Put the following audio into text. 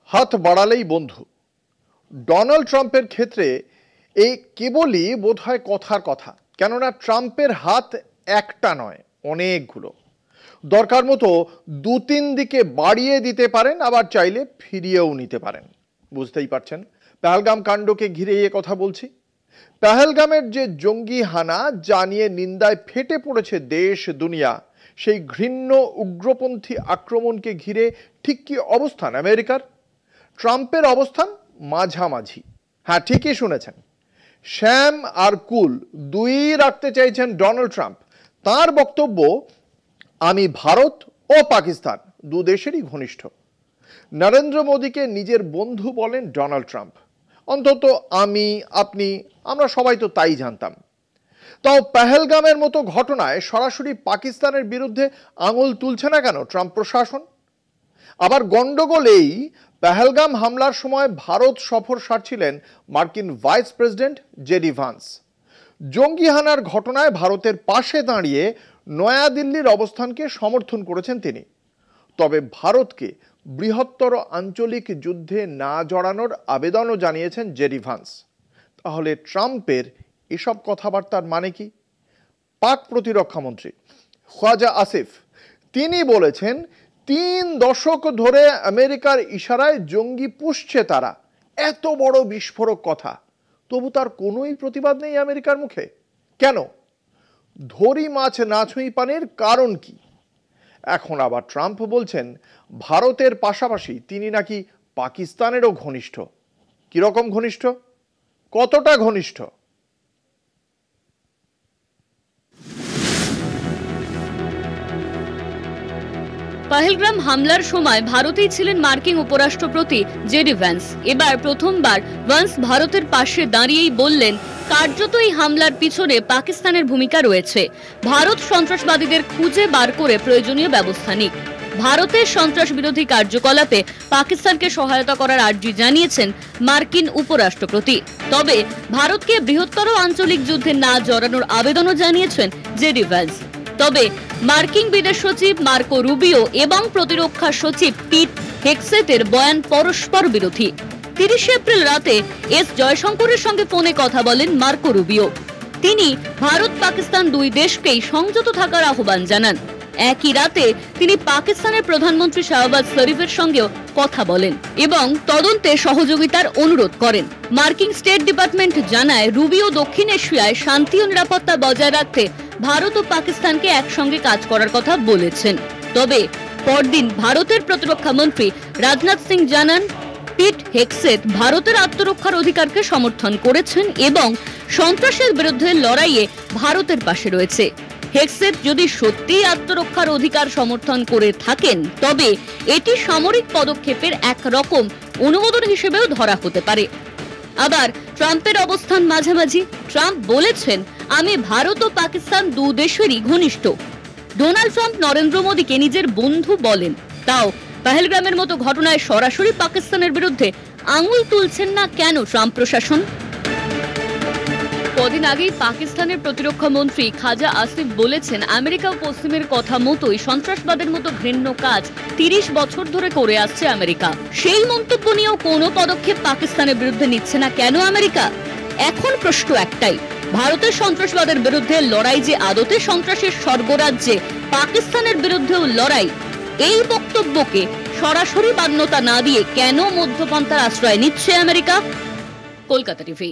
হাত বাড়ালেই বন্ধু। ডোনাল্ড ট্রাম্পের ক্ষেত্রে এই কেবলই বোধহয় কথার কথা, কেননা ট্রাম্পের হাত একটা নয়, অনেকগুলো। দরকার মতো দু তিন দিকে বাড়িয়ে দিতে পারেন, আবার চাইলে ফিরিয়েও নিতে পারেন। বুঝতেই পারছেন পেহেলগাম কাণ্ডকে ঘিরে এ কথা বলছি। পেহেলগামের যে জঙ্গি হানা, যা নিয়ে নিন্দায় ফেটে পড়েছে দেশ দুনিয়া, সেই ঘৃণ্য উগ্রপন্থী আক্রমণকে ঘিরে ঠিক কি অবস্থান আমেরিকার? ট্রাম্পের অবস্থান মাঝামাঝি। হ্যাঁ, ঠিকই শুনেছেন, শ্যাম আর কুল দুই রাখতে চাইছেন ডোনাল্ড ট্রাম্প। তার বক্তব্য, আমি ভারত ও পাকিস্তান দু দেশেরই ঘনিষ্ঠ। নরেন্দ্র মোদীকে নিজের বন্ধু বলেন ডোনাল্ড ট্রাম্প। অন্তত আমি, আপনি, আমরা সবাই তো তাই জানতাম। তাও পেহেলগামের মতো ঘটনায় সরাসরি পাকিস্তানের বিরুদ্ধে আঙুল তুলছে না কেন ট্রাম্প প্রশাসন? আবার গন্ডগোলেই পেহেলগাম হামলার সময় ভারত সফর সারছিলেন মার্কিন ভাইস প্রেসিডেন্ট জেডি ভান্স। জঙ্গি হানার ঘটনায় ভারতের পাশে দাঁড়িয়ে নয়াদিল্লির অবস্থানকে সমর্থন করেছেন তিনি। তবে ভারতকে বৃহত্তর আঞ্চলিক যুদ্ধে না জড়ানোর আবেদনও জানিয়েছেন জেডি ভান্স। তাহলে ট্রাম্পের এসব কথাবার্তার মানে কি? পাক প্রতিরক্ষামন্ত্রী খ্বাজা আসিফ তিনি বলেছেন, 3 দশক ধরে আমেরিকার ইশারায় জঙ্গি পুষছে তারা। এত বড় বিস্ফোরক কথা, তবু তার কোনোই প্রতিবাদ নেই আমেরিকার মুখে। কেন? ধরি মাছ না ছুঁই পানির কারণ কি? এখন আবার ট্রাম্প বলছেন ভারতের পাশাপাশি তিনি নাকি পাকিস্তানেরও ঘনিষ্ঠ। কিরকম ঘনিষ্ঠ? কতটা ঘনিষ্ঠ? পেহেলগাম হামলার সময় ভারতেই ছিলেন মার্কিন উপরাষ্ট্রপতি জেডি ভ্যান্স। এবার প্রথমবার ভ্যান্স ভারতের পাশে দাঁড়িয়েই বললেন, কার্যত এই হামলার পিছনে পাকিস্তানের ভূমিকা রয়েছে। ভারত সন্ত্রাসবাদীদের খুঁজে বার করে প্রয়োজনীয় ব্যবস্থা নিক। ভারতের সন্ত্রাস বিরোধী কার্যকলাপে পাকিস্তানকে সহায়তা করার আর্জি জানিয়েছেন মার্কিন উপরাষ্ট্রপতি। তবে ভারতকে বৃহত্তর আঞ্চলিক যুদ্ধে না জড়ানোর আবেদনও জানিয়েছেন জেডি ভ্যান্স। তবে মার্কিন বিদেশ সচিব মার্কো রুবিও এবং প্রতিরক্ষা সচিব পিট হেগসেটের বয়ান পরস্পর বিরোধী। 30 এপ্রিল রাতে এস জয়শঙ্করের সঙ্গে ফোনে কথা বলেন মার্কো রুবিও। তিনি ভারত পাকিস্তান দুই দেশকেই সংযত থাকার আহ্বান জানান। একই রাতে তিনি পাকিস্তানের প্রধানমন্ত্রী শাহবাজ শরীফের সঙ্গেও কথা বলেন এবং তদন্তে সহযোগিতার অনুরোধ করেন। মার্কিন স্টেট ডিপার্টমেন্ট জানায়, রুবিও দক্ষিণ এশিয়ায় শান্তি ও নিরাপত্তা বজায় রাখতে ভারত ও পাকিস্তানকে একসঙ্গে কাজ করার কথা বলেছেন। তবে পরদিন ভারতের প্রতিরক্ষা মন্ত্রী রাজনাথ সিং জানান, পিট হেগসেট ভারতের আত্মরক্ষার অধিকারকে সমর্থন করেছেন এবং সন্ত্রাসের বিরুদ্ধে লড়াইয়ে ভারতের পাশে রয়েছে। হেগসেট যদি সত্যিই আত্মরক্ষার অধিকার সমর্থন করে থাকেন, তবে এটি সামরিক পদক্ষেপের একরকম অনুমোদন হিসেবেও ধরা হতে পারে। আবার ট্রাম্পের অবস্থান মাঝামাঝি। ট্রাম্প বলেছেন, আমি ভারত ও পাকিস্তান দু দেশেরই ঘনিষ্ঠ। ডোনাল্ড ট্রাম্প নরেন্দ্র মোদীকে নিজের বন্ধু বলেন। তাও পেহেলগামের মতো ঘটনায় সরাসরি পাকিস্তানের বিরুদ্ধে আঙুল তুলছেন না কেন ট্রাম্প প্রশাসন? কদিন আগেই পাকিস্তানের প্রতিরক্ষা মন্ত্রী খ্বাজা আসিফ বলেছেন, আমেরিকা ও পশ্চিমের কথা মতোই সন্ত্রাসবাদের মতো ঘৃণ্য কাজ 30 বছর ধরে করে আসছে আমেরিকা। সেই মন্তব্য নিয়েও কোনো পদক্ষেপ পাকিস্তানের বিরুদ্ধে নিচ্ছে না কেন আমেরিকা? এখন প্রশ্ন একটাই, ভারতের সন্ত্রাসবাদের বিরুদ্ধে লড়াই যে আদতে সন্ত্রাসের স্বর্গরাজ্যে পাকিস্তানের বিরুদ্ধেও লড়াই, এই বক্তব্যকে সরাসরি মান্যতা না দিয়ে কেন মধ্যপন্থার আশ্রয় নিচ্ছে আমেরিকা? কলকাতা টিভি।